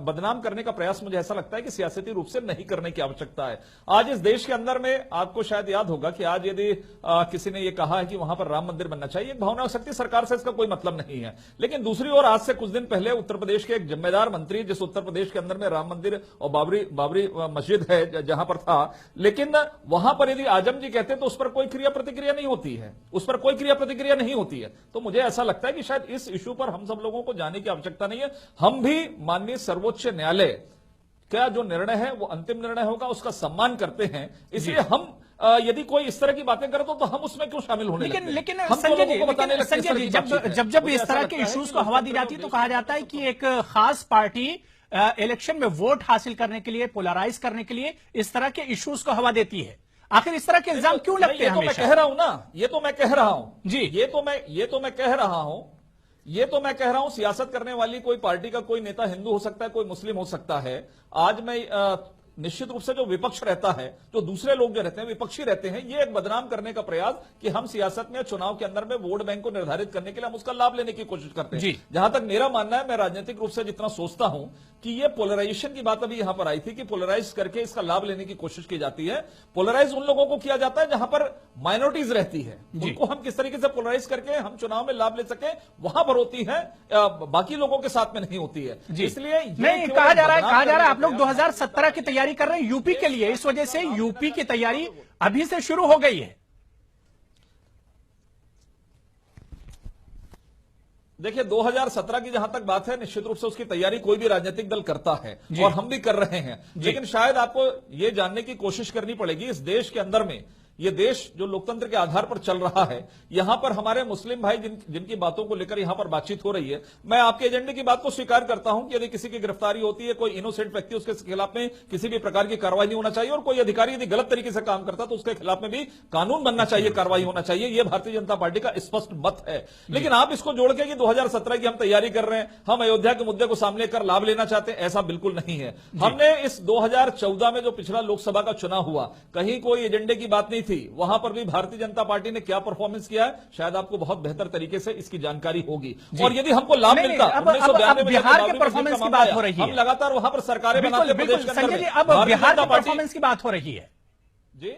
बदनाम करने का प्रयास, मुझे ऐसा लगता है कि सियासती रूप से नहीं करने की आवश्यकता है। आज इस देश के अंदर में आपको शायद याद होगा कि आज यदि किसी ने यह कहा है कि वहां पर राम मंदिर बनना चाहिए, एक भावना हो सकती है, सरकार से इसका कोई मतलब नहीं है। लेकिन दूसरी ओर आज से कुछ दिन पहले उत्तर प्रदेश के एक जिम्मेदार मंत्री, जिस उत्तर प्रदेश के अंदर में राम मंदिर और बाबरी मस्जिद है जहां पर था, लेकिन वहां पर यदि आजम जी कहते तो उस पर कोई क्रिया प्रतिक्रिया नहीं होती है, उस पर कोई क्रिया प्रतिक्रिया नहीं होती है। तो मुझे ऐसा लगता है कि शायद इस इशू पर हम सब लोगों को जाने की आवश्यकता नहीं है। हम भी माननीय सर्वोच्च न्यायालय का जो निर्णय है वो अंतिम निर्णय होगा, उसका सम्मान करते हैं। इसलिए हम यदि कोई इस तरह की बातें करे तो हम उसमें क्यों शामिल होने
लेकिन संजय जी, जब इस तरह के इश्यूज को हवा दी जाती है तो कहा जाता है कि एक खास पार्टी इलेक्शन में वोट हासिल करने के लिए, पोलराइज करने के लिए इस तरह के इश्यूज को हवा देती है। आखिर इस तरह के इल्जाम क्यों लगते हैं?
मैं कह रहा हूं ना, ये तो मैं कह रहा हूं
जी,
ये तो मैं कह रहा हूं सियासत करने वाली कोई पार्टी का कोई नेता हिंदू हो सकता है, कोई मुस्लिम हो सकता है। आज मैं निश्चित रूप से जो विपक्ष रहता है, जो दूसरे लोग जो रहते हैं विपक्षी रहते हैं, ये एक बदनाम करने का प्रयास कि हम सियासत में चुनाव के अंदर में वोट बैंक को निर्धारित करने के लिए हम उसका लाभ लेने की कोशिश करते हैं। जहां तक मेरा मानना है, मैं राजनीतिक रूप से जितना सोचता हूं कि ये पोलराइजेशन की बात अभी यहां पर आई थी कि पोलराइज करके इसका लाभ लेने की कोशिश की जाती है। पोलराइज उन लोगों को किया जाता है जहां पर माइनॉरिटीज रहती है, उनको हम किस तरीके से पोलराइज करके हम चुनाव में लाभ ले सके, वहां पर होती है, बाकी लोगों के साथ में नहीं होती है। इसलिए
नहीं कहा जा रहा है आप लोग 2017 की तैयारी कर रहे हैं यूपी के लिए, इस वजह से यूपी की तैयारी अभी से शुरू हो गई है।
देखिए 2017 की जहां तक बात है, निश्चित रूप से उसकी तैयारी कोई भी राजनीतिक दल करता है और हम भी कर रहे हैं, लेकिन शायद आपको यह जानने की कोशिश करनी पड़ेगी इस देश के अंदर में, ये देश जो लोकतंत्र के आधार पर चल रहा है, यहां पर हमारे मुस्लिम भाई जिनकी बातों को लेकर यहां पर बातचीत हो रही है, मैं आपके एजेंडे की बात को स्वीकार करता हूं कि यदि किसी की गिरफ्तारी होती है, कोई इनोसेंट व्यक्ति, उसके खिलाफ में किसी भी प्रकार की कार्रवाई नहीं होना चाहिए, और कोई अधिकारी यदि गलत तरीके से काम करता तो उसके खिलाफ में भी कानून बनना चाहिए, कार्रवाई होना चाहिए। यह भारतीय जनता पार्टी का स्पष्ट मत है। लेकिन आप इसको जोड़ के कि 2017 की हम तैयारी कर रहे हैं, हम अयोध्या के मुद्दे को सामने कर लाभ लेना चाहते हैं, ऐसा बिल्कुल नहीं है। हमने इस 2014 में जो पिछला लोकसभा का चुनाव हुआ, कहीं कोई एजेंडे की बात नहीं थी, वहां पर भी भारतीय जनता पार्टी ने क्या परफॉर्मेंस किया है, शायद आपको बहुत बेहतर तरीके से इसकी जानकारी होगी। और यदि हमको लाभ मिलता,
अब बिहार के परफॉर्मेंस की बात हो रही है,
हम लगातार वहां पर सरकारें बनाते प्रदेश के अंदर।
अब बिहार के परफॉर्मेंस की बात हो रही है
जी।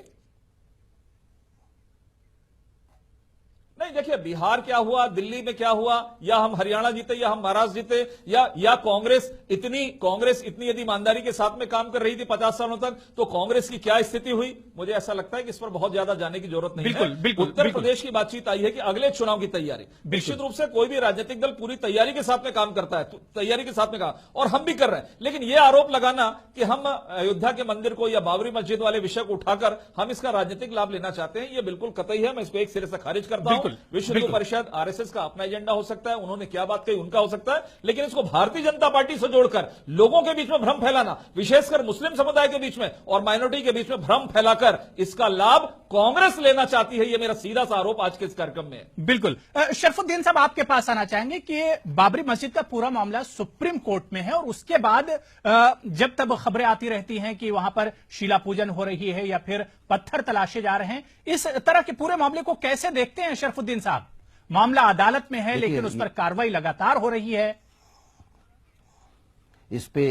नहीं देखिए, बिहार क्या हुआ, दिल्ली में क्या हुआ, या हम हरियाणा जीते या हम महाराष्ट्र जीते, या कांग्रेस इतनी यदि ईमानदारी के साथ में काम कर रही थी 50 सालों तक, तो कांग्रेस की क्या स्थिति हुई, मुझे ऐसा लगता है कि इस पर बहुत ज्यादा जाने की जरूरत नहीं है। उत्तर प्रदेश की बातचीत आई है कि अगले चुनाव की तैयारी, निश्चित रूप से कोई भी राजनीतिक दल पूरी तैयारी के साथ में काम करता है, तैयारी के साथ में काम, और हम भी कर रहे हैं। लेकिन यह आरोप लगाना कि हम अयोध्या के मंदिर को या बाबरी मस्जिद वाले विषय को उठाकर हम इसका राजनीतिक लाभ लेना चाहते हैं, यह बिल्कुल कतई है। मैं इसको एक सिरे से खारिज करता हूं। विश्व हिंदू परिषद, आरएसएस का अपना एजेंडा हो सकता है, उन्होंने क्या बात कही उनका हो सकता है, लेकिन इसको भारतीय जनता पार्टी से जोड़कर लोगों के बीच में भ्रम फैलाना, विशेषकर मुस्लिम समुदाय के बीच में और माइनॉरिटी के बीच में भ्रम फैलाकर इसका लाभ कांग्रेस लेना चाहती है, यह मेरा सीधा सा आरोप आज के इस कार्यक्रम में।
बिल्कुल। शरफुद्दीन साहब, आपके पास आना चाहेंगे कि बाबरी मस्जिद का पूरा मामला सुप्रीम कोर्ट में है, और उसके बाद जब तब खबरें आती रहती हैं कि वहां पर शिला पूजन हो रही है या फिर पत्थर तलाशे जा रहे हैं, इस तरह के पूरे मामले को कैसे देखते हैं शरफुद्दीन साहब? मामला अदालत में है, लेकिन उस पर कार्रवाई लगातार हो रही है।
इस पे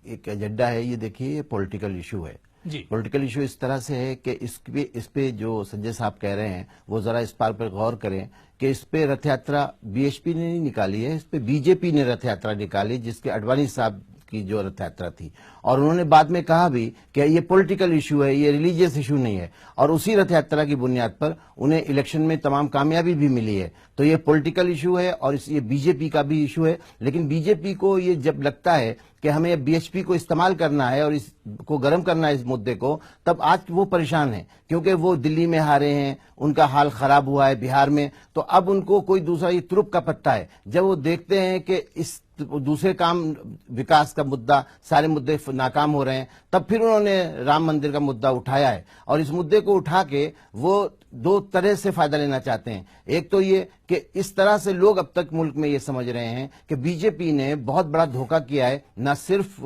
एक एजेंडा है, ये देखिए पॉलिटिकल इशू है
जी।
पॉलिटिकल इशू इस तरह से है कि इस पे जो संजय साहब कह रहे हैं, वो जरा इस बात पर गौर करें कि इस पे रथ यात्रा बीएसपी ने नहीं निकाली है, इस पे बीजेपी ने रथ यात्रा निकाली, जिसके अडवाणी साहब की जो रथ यात्रा थी, और उन्होंने बाद में कहा भी कि ये पॉलिटिकल इशू है, ये रिलीजियस इशू नहीं है, और उसी रथ यात्रा की बुनियाद पर उन्हें इलेक्शन में तमाम कामयाबी भी मिली है। तो ये पॉलिटिकल इशू है और ये बीजेपी का भी इशू है। लेकिन बीजेपी को ये जब लगता है कि हमें बीएचपी को इस्तेमाल करना है और इसको गर्म करना है इस मुद्दे को, तब आज वो परेशान है, क्योंकि वो दिल्ली में हारे हैं, उनका हाल खराब हुआ है बिहार में, तो अब उनको कोई दूसरा ये तुरुप का पत्ता है। जब वो देखते हैं कि इस दूसरे काम, विकास का मुद्दा, सारे मुद्दे नाकाम हो रहे हैं, तब फिर उन्होंने राम मंदिर का मुद्दा उठाया है, और इस मुद्दे को उठा के वो दो तरह से फायदा लेना चाहते हैं। एक तो ये कि इस तरह से लोग अब तक मुल्क में ये समझ रहे हैं कि बीजेपी ने बहुत बड़ा धोखा किया है, न सिर्फ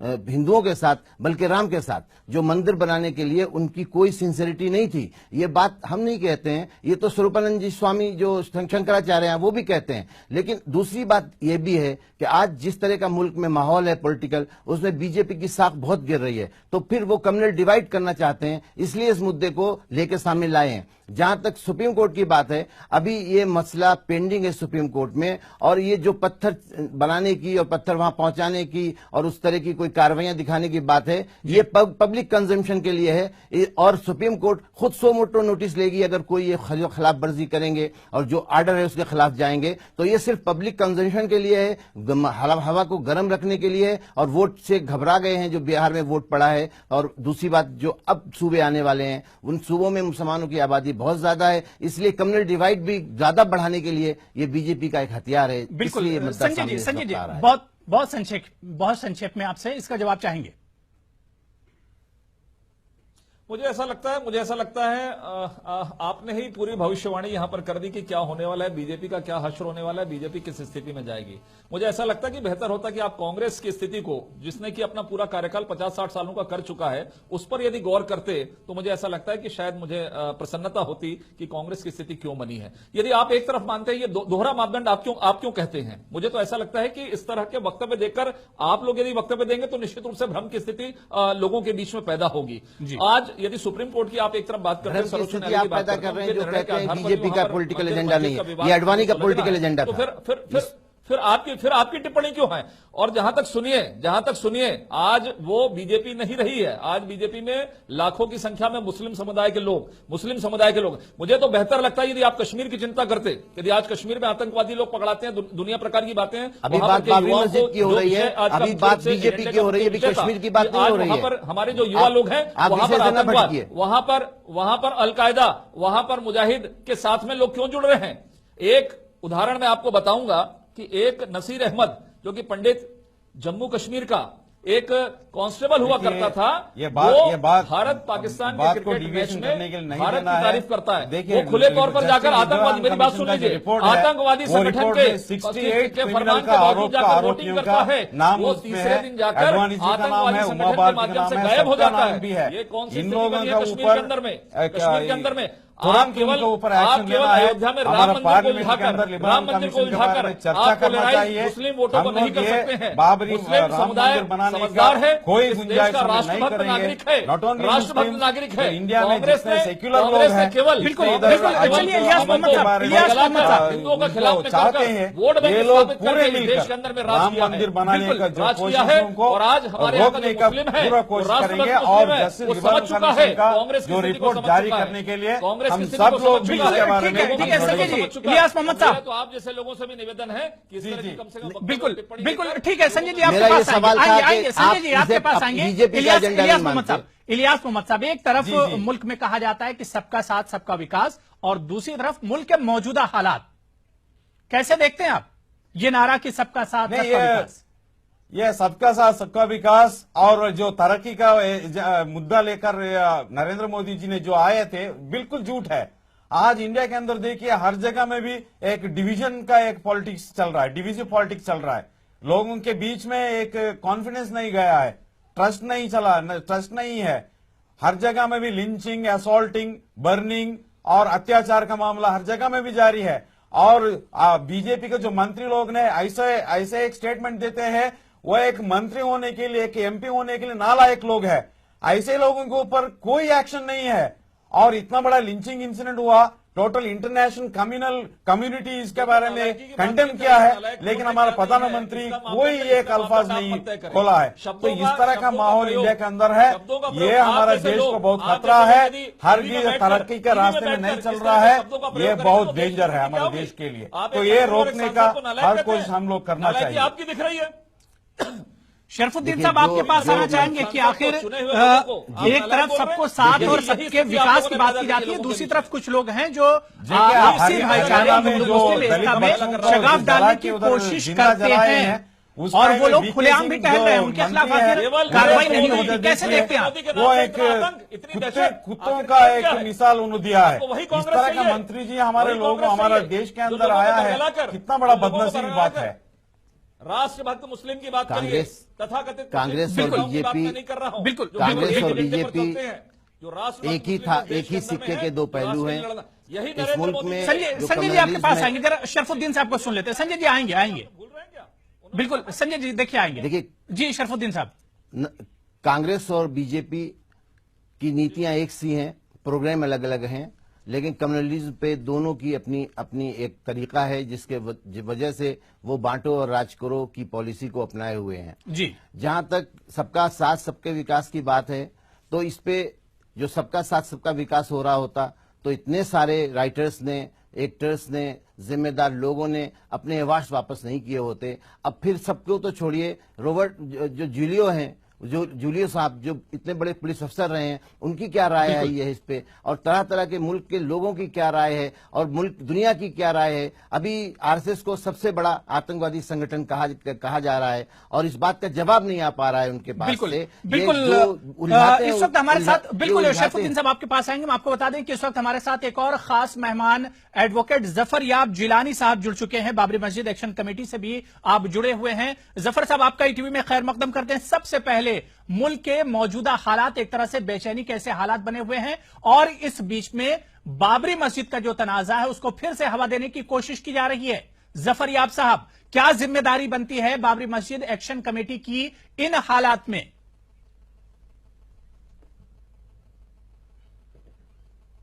हिंदुओं के साथ बल्कि राम के साथ, जो मंदिर बनाने के लिए उनकी कोई सिंसियरिटी नहीं थी। ये बात हम नहीं कहते हैं, ये तो स्वरूपानंद जी स्वामी जो शंकराचार्य हैं वो भी कहते हैं। लेकिन दूसरी बात यह भी है कि आज जिस तरह का मुल्क में माहौल है पॉलिटिकल, उसमें बीजेपी की साख बहुत गिर रही है, तो फिर वो कम्युनल डिवाइड करना चाहते हैं, इसलिए इस मुद्दे को लेकर सामने लाए हैं। जहां तक सुप्रीम कोर्ट की बात है, अभी ये मसला पेंडिंग है सुप्रीम कोर्ट में, और ये जो पत्थर बनाने की और पत्थर वहां पहुंचाने की और उस तरह की कोई कार्रवाइयां दिखाने की बात है, ये पब्लिक कंजम्पशन के लिए है, और सुप्रीम कोर्ट खुद सो मोटो नोटिस लेगी अगर कोई ये खिलाफ वर्जी करेंगे और जो ऑर्डर है उसके खिलाफ जाएंगे। तो ये सिर्फ पब्लिक कंजम्पशन के लिए है, हवा को गर्म रखने के लिए है, और वोट से घबरा गए हैं जो बिहार में वोट पड़ा है। और दूसरी बात, जो अब सूबे आने वाले हैं उन सूबों में मुसलमानों की आबादी बहुत ज्यादा है, इसलिए कम्युनल डिवाइड भी ज्यादा बढ़ाने के लिए ये बीजेपी का एक हथियार है।
बिल्कुल।
इसलिए
संजय जी, बहुत बहुत संक्षेप में आपसे इसका जवाब चाहेंगे।
मुझे ऐसा लगता है आपने ही पूरी भविष्यवाणी यहां पर कर दी कि क्या होने वाला है, बीजेपी का क्या हश्र होने वाला है, बीजेपी किस स्थिति में जाएगी। मुझे ऐसा लगता है कि बेहतर होता कि आप कांग्रेस की स्थिति को, जिसने कि अपना पूरा कार्यकाल 50-60 सालों का कर चुका है, उस पर यदि गौर करते तो मुझे ऐसा लगता है कि शायद मुझे प्रसन्नता होती कि कांग्रेस की स्थिति क्यों बनी है। यदि आप एक तरफ मानते हैं ये दोहरा मापदंड आप क्यों कहते हैं, मुझे तो ऐसा लगता है कि इस तरह के वक्तव्य देकर आप लोग यदि वक्तव्य देंगे तो निश्चित रूप से भ्रम की स्थिति लोगों के बीच में पैदा होगी। आज यदि सुप्रीम कोर्ट की आप एक तरफ बात करते हैं, सर्वोच्च न्यायालय
आप
की बात
पैदा
करते
कर रहे हैं,
हैं,
जो कहते हैं
बीजेपी
बीजेपी का पॉलिटिकल एजेंडा नहीं है, ये अडवाणी का पॉलिटिकल एजेंडा
तो
था।
फिर आपकी टिप्पणी क्यों है? और जहां तक सुनिए आज वो बीजेपी नहीं रही है, आज बीजेपी में लाखों की संख्या में मुस्लिम समुदाय के लोग। मुझे तो बेहतर लगता है यदि आप कश्मीर की चिंता करते, यदि आज कश्मीर में आतंकवादी लोग पकड़ाते हैं, दुनिया प्रकार की बातें हैं,
अभी बात बाबरी मस्जिद की हो रही है, अभी बात बीजेपी की हो रही है, अभी कश्मीर की बात नहीं हो रही है।
वहां पर हमारे जो युवा लोग हैं, वहां पर आतंकवाद, वहां पर अलकायदा, वहां पर मुजाहिद के साथ में लोग क्यों जुड़ रहे हैं? एक उदाहरण मैं आपको बताऊंगा कि एक नसीर अहमद जो कि पंडित जम्मू कश्मीर का एक कांस्टेबल हुआ करता था,
ये बात
भारत पाकिस्तान के
बात को
क्रिकेट मैच
डिविएशन करने के लिए
में
नहीं
भारत
देना
की
है।
तारीफ करता है।
देखिए,
वो खुले तौर पर जाकर आतंकवादी, मेरी बात सुन लीजिए, आतंकवादी संगठन के
68
फरमान के बावजूद जाकर वोटिंग करता है, वो तीसरे दिन जाकर आतंकवादी संगठन के माध्यम से गायब हो जाता है। ये कौन सी स्थिति बनी है कश्मीर के अंदर में? आप केवल अयोध्या में राम मंदिर को उलझाकर आप पोलराइज मुस्लिम वोटों को नहीं कर सकते हैं। मुस्लिम समुदाय समझदार है, इस देश का राष्ट्रभक्त नागरिक है, राष्ट्रभक्त नागरिक है। कांग्रेस ने केवल हिंदुओं का खिलाफ निकलकर वोट बैंक स्थापित करके देश के अंदर में राज किया है। और आज हमारे यहाँ का जो मुस्लिम है, राष्ट्रभक्त मुस्लिम है, वो समझ चुका है कांग्रेस की स्थिति को
जारी करने के लिए हम
हम
सब लोग भी इसके बारे में
ठीक है संजय जी, इलियास मोहम्मद साहब,
तो आप जैसे लोगों से भी निवेदन है कि इस तरह की कम से कम
बिल्कुल ठीक है संजय जी, आपके पास आएंगे संजय जी, आपके पास आएंगे। इलियास मोहम्मद साहब, एक तरफ मुल्क में कहा जाता है कि सबका साथ सबका विकास, और दूसरी तरफ मुल्क के मौजूदा हालात कैसे देखते हैं आप? ये नारा कि सबका साथ सबका विकास,
ये सबका साथ सबका विकास और जो तरक्की का मुद्दा लेकर नरेंद्र मोदी जी ने जो आए थे, बिल्कुल झूठ है। आज इंडिया के अंदर देखिए हर जगह में भी एक डिवीजन का एक पॉलिटिक्स चल रहा है, डिविजिव पॉलिटिक्स चल रहा है। लोगों के बीच में एक कॉन्फिडेंस नहीं गया है, ट्रस्ट नहीं है। हर जगह में भी लिंचिंग, असॉल्टिंग, बर्निंग और अत्याचार का मामला हर जगह में भी जारी है। और बीजेपी के जो मंत्री लोग ने ऐसे एक स्टेटमेंट देते हैं, वो एक मंत्री होने के लिए, एक एमपी होने के लिए नालायक लोग हैं। ऐसे लोगों के ऊपर कोई एक्शन नहीं है। और इतना बड़ा लिंचिंग इंसिडेंट हुआ, टोटल इंटरनेशनल कम्युनिटी इसके बारे में कंडेम किया है, लेकिन हमारा प्रधानमंत्री कोई एक अल्फाज नहीं खोला है। तो इस तरह का माहौल इंडिया के अंदर है। ये हमारे देश को बहुत खतरा है, हर तरक्की के रास्ते में नहीं चल रहा है, ये बहुत डेंजर है हमारे देश के लिए। तो ये रोकने का हर कोशिश हम लोग करना चाहिए।
आपकी दिख रही है
शरफुद्दीन साहब, आपके पास आना चाहेंगे कि आखिर एक तरफ सबको साथ और सबके विकास की बात की जाती है, दूसरी तरफ कुछ लोग हैं जो आपसी भाईचारे में शगाफ डालने की कोशिश करते हैं, और वो लोग खुलेआम भी टहल रहे हैं, उनके खिलाफ आखिर कार्रवाई नहीं होती। कैसे देखते हैं आप?
वो एक कुत्तों का एक मिसाल उन्होंने दिया है। इस तरह का मंत्री जी हमारे लोग, हमारे देश के अंदर आया है, कितना बड़ा बदनसीब बात है।
राष्ट्रभक्त मुस्लिम की बात करिए, तथाकथित
कांग्रेस और बीजेपी,
बिल्कुल
कांग्रेस और बीजेपी एक ही था, एक ही सिक्के के दो पहलू हैं इस मुल्क में।
संजय जी आपके पास आएंगे, जरा शरफुद्दीन साहब को सुन लेते हैं। संजय जी आएंगे बिल्कुल संजय जी, देखिए आएंगे।
देखिए
जी शरफुद्दीन साहब,
कांग्रेस और बीजेपी की नीतियां एक सी हैं, प्रोग्राम अलग अलग हैं, लेकिन कम्युनलिज्म पे दोनों की अपनी अपनी एक तरीका है, जिसके वजह से वो बांटो और राज करो की पॉलिसी को अपनाए हुए हैं
जी।
जहां तक सबका साथ सबके विकास की बात है, तो इस पे जो सबका साथ सबका विकास हो रहा होता तो इतने सारे राइटर्स ने, एक्टर्स ने, जिम्मेदार लोगों ने अपने अवार्ड वापस नहीं किए होते। अब फिर सबको तो छोड़िए, रॉबर्ट जो जूलियो हैं जो जूलियो साहब जो इतने बड़े पुलिस अफसर रहे हैं, उनकी क्या राय आई है इस पे, और तरह तरह के मुल्क के लोगों की क्या राय है, और मुल्क दुनिया की क्या राय है। अभी आरएसएस को सबसे बड़ा आतंकवादी संगठन कहा जा रहा है, और इस बात का जवाब नहीं आ पा रहा है उनके पास
बिल्कुल
से।
बिल्कुल। इस वक्त हमारे साथ बिल्कुल शरफुद्दीन साहब आपके पास आएंगे। हम आपको बता दें कि इस वक्त हमारे साथ एक और खास मेहमान एडवोकेट जफर याब जिलानी साहब जुड़ चुके हैं। बाबरी मस्जिद एक्शन कमेटी से भी आप जुड़े हुए हैं। जफर साहब, आपका ईटीवी में खैर मकदम करते हैं। सबसे पहले मुल्क के मौजूदा हालात, एक तरह से बेचैनी के ऐसे हालात बने हुए हैं, और इस बीच में बाबरी मस्जिद का जो तनाजा है उसको फिर से हवा देने की कोशिश की जा रही है। जफर याब साहब, क्या जिम्मेदारी बनती है बाबरी मस्जिद एक्शन कमेटी की इन हालात में?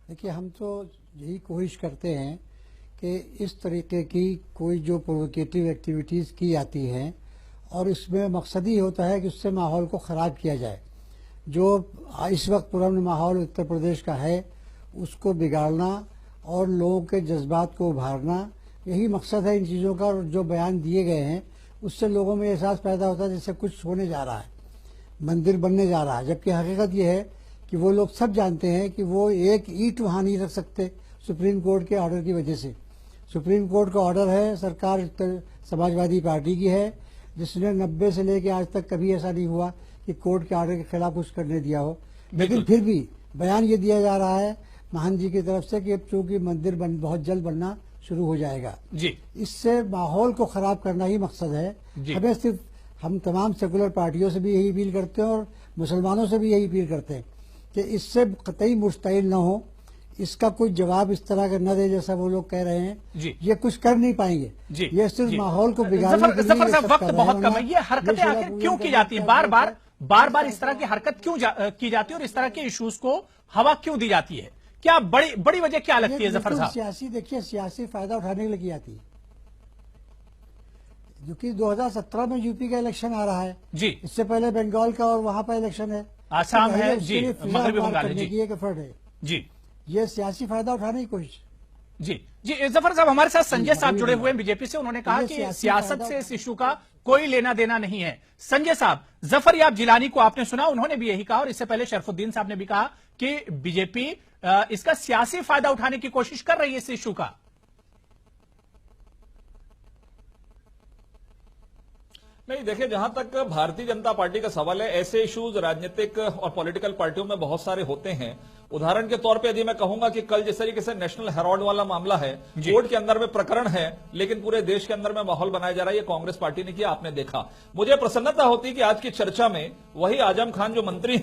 देखिए, हम तो यही कोशिश करते हैं कि इस तरीके की कोई जो प्रोवोकेटिव एक्टिविटीज़ की जाती हैं, और इसमें मकसद ही होता है कि उससे माहौल को ख़राब किया जाए। जो इस वक्त पुरअमन माहौल उत्तर प्रदेश का है उसको बिगाड़ना और लोगों के जज्बात को उभारना, यही मकसद है इन चीज़ों का। और जो बयान दिए गए हैं उससे लोगों में एहसास पैदा होता है जैसे कुछ होने जा रहा है, मंदिर बनने जा रहा है, जबकि हकीकत ये है कि वो लोग सब जानते हैं कि वो एक ईंट वहाँ नहीं रख सकते सुप्रीम कोर्ट के ऑर्डर की वजह से। सुप्रीम कोर्ट का ऑर्डर है, सरकार समाजवादी पार्टी की है, जिसने 90 से लेकर आज तक कभी ऐसा नहीं हुआ कि कोर्ट के ऑर्डर के खिलाफ कुछ करने दिया हो। लेकिन फिर भी बयान ये दिया जा रहा है महान जी की तरफ से कि अब चूंकि मंदिर बहुत जल्द बनना शुरू हो जाएगा जी, इससे माहौल को खराब करना ही मकसद है। हमें सिर्फ, हम तमाम सेकुलर पार्टियों से भी यही अपील करते हैं और मुसलमानों से भी यही अपील करते हैं कि इससे कतई मुस्तैल न हो, इसका कोई जवाब इस तरह का न दे जैसा वो लोग कह रहे हैं। ये कुछ कर नहीं पाएंगे, ये सिर्फ माहौल को बिगाड़ने के लिए।
जफर, वक्त बहुत कम है। ये हरकतें आखिर क्यों की जाती है? बार बार इस तरह की हरकत क्यों की जाती है, और इस तरह के इश्यूज को हवा क्यों दी जाती है? क्या बड़ी वजह क्या लगती है जफर साहब?
सियासी फायदा उठाने के लिए की जाती है। क्योंकि 2017 में यूपी का इलेक्शन आ रहा है जी, इससे पहले बंगाल का और वहां पर इलेक्शन है,
आसाम है जी, मगरबी बंगाल है जी,
एक एफर्ट है
जी,
ये सियासी फायदा उठाने की कोशिश।
जी जी जफर साहब, हमारे साथ संजय साहब जुड़े हुए हैं बीजेपी से। उन्होंने कहा कि सियासत से इस इशू का कोई लेना देना नहीं है। संजय साहब, जफर याब जिलानी को आपने सुना, उन्होंने भी यही कहा, और इससे पहले शरफुद्दीन साहब ने भी कहा कि बीजेपी इसका सियासी फायदा उठाने की कोशिश कर रही है इस इशू का।
नहीं, देखिए, जहां तक भारतीय जनता पार्टी का सवाल है, ऐसे इश्यूज राजनीतिक और पॉलिटिकल पार्टियों में बहुत सारे होते हैं। उदाहरण के तौर पे यदि मैं कहूंगा कि कल जिस तरीके से नेशनल हेराल्ड वाला मामला है, कोर्ट के अंदर में प्रकरण है, लेकिन पूरे देश के अंदर में माहौल बनाया जा रहा है, ये कांग्रेस पार्टी ने किया, आपने देखा। मुझे प्रसन्नता होती कि आज की चर्चा में वही आजम खान जो मंत्री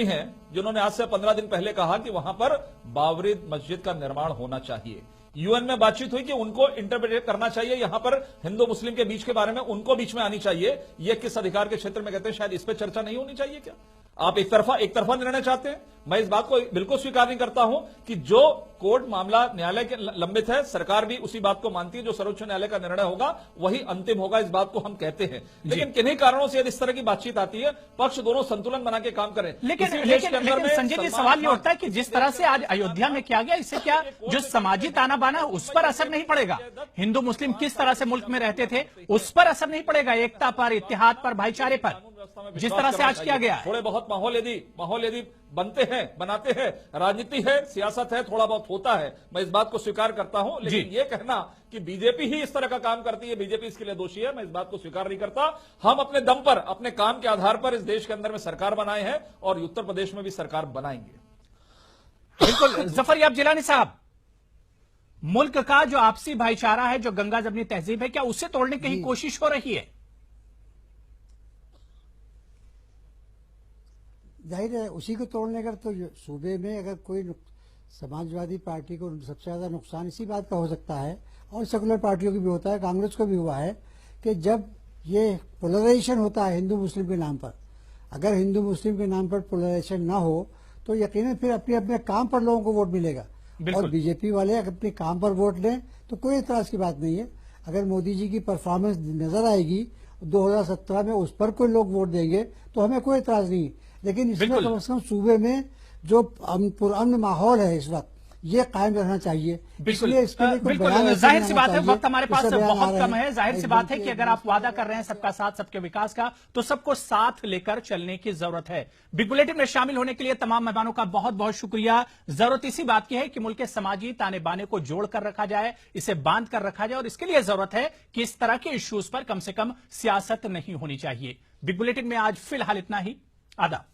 हैं, जिन्होंने आज से 15 दिन पहले कहा कि वहां पर बाबरी मस्जिद का निर्माण होना चाहिए। यूएन में बातचीत हुई कि उनको इंटरप्रेट करना चाहिए, यहां पर हिंदू मुस्लिम के बीच के बारे में उनको बीच में आनी चाहिए। ये किस अधिकार के क्षेत्र में कहते हैं? शायद इस पर चर्चा नहीं होनी चाहिए क्या? आप एक तरफा निर्णय चाहते हैं। मैं इस बात को बिल्कुल स्वीकार नहीं करता हूं कि जो कोर्ट मामला न्यायालय के लंबित है, सरकार भी उसी बात को मानती है, जो सर्वोच्च न्यायालय का निर्णय होगा वही अंतिम होगा, इस बात को हम कहते हैं। लेकिन किन्हीं कारणों से यदि इस तरह की बातचीत आती है, पक्ष दोनों संतुलन बना के काम करें।
लेकिन संजय जी, सवाल ये उठता है कि जिस तरह से आज अयोध्या में किया गया, इससे क्या जो समाजी ताना बाना उस पर असर नहीं पड़ेगा? हिंदू मुस्लिम किस तरह से मुल्क में रहते थे, उस पर असर नहीं पड़ेगा? एकता पर, इत्तेहाद पर, भाईचारे पर, जिस तरह से आज किया गया है।
थोड़े बहुत माहौल यदि बनाते हैं, राजनीति है, सियासत है, थोड़ा बहुत होता है, मैं इस बात को स्वीकार करता हूं। लेकिन ये कहना कि बीजेपी ही इस तरह का काम करती है, बीजेपी इसके लिए दोषी है, मैं इस बात को स्वीकार नहीं करता। हम अपने दम पर, अपने काम के आधार पर इस देश के अंदर में सरकार बनाए हैं और उत्तर प्रदेश में भी सरकार बनाएंगे।
बिल्कुल। जफर याब जिलानी साहब, मुल्क का जो आपसी भाईचारा है, जो गंगा जमनी तहजीब है, क्या उसे तोड़ने की कहीं कोशिश हो रही है?
जाहिर है, उसी को तोड़ने का तो सूबे में अगर कोई समाजवादी पार्टी को सबसे ज्यादा नुकसान इसी बात का हो सकता है, और सेकुलर पार्टियों की भी होता है, कांग्रेस को भी हुआ है, कि जब ये पोलराइजेशन होता है हिंदू मुस्लिम के नाम पर, अगर हिंदू मुस्लिम के नाम पर पोलराइजेशन ना हो तो यकीनन फिर अपने अपने काम पर लोगों को वोट मिलेगा। और बीजेपी वाले अगर अपने काम पर वोट लें तो कोई एतराज की बात नहीं है। अगर मोदी जी की परफॉर्मेंस नजर आएगी 2017 में, उस पर कोई लोग वोट देंगे तो हमें कोई एतराज नहीं। लेकिन इसमें कम से कम सूबे में जो पुरअमन माहौल है इस वक्त, ये कायम रहना चाहिए।
बिल्कुल
इसलिए इसके लिए कोई बयान
बिल्कुल
ऐसे
जाहिर
नहीं
सी
आना
बात है,
चाहिए।
वक्त हमारे पास
जैसे बयान आ
बहुत
रहे
कम
हैं,
है। जाहिर सी
एक
बात है
बल्कि
कि अगर आप वादा कर रहे हैं सबका साथ सबके विकास का, तो सबको साथ लेकर चलने की जरूरत है। बिग बुलेटिन में शामिल होने के लिए तमाम मेहमानों का बहुत बहुत शुक्रिया। जरूरत इसी बात की है कि मुल्क के समाजी ताने बाने को जोड़कर रखा जाए, इसे बांध कर रखा जाए, और इसके लिए जरूरत है कि इस तरह के इश्यूज पर कम से कम सियासत नहीं होनी चाहिए। बिग बुलेटिन में आज फिलहाल इतना ही। आदाब।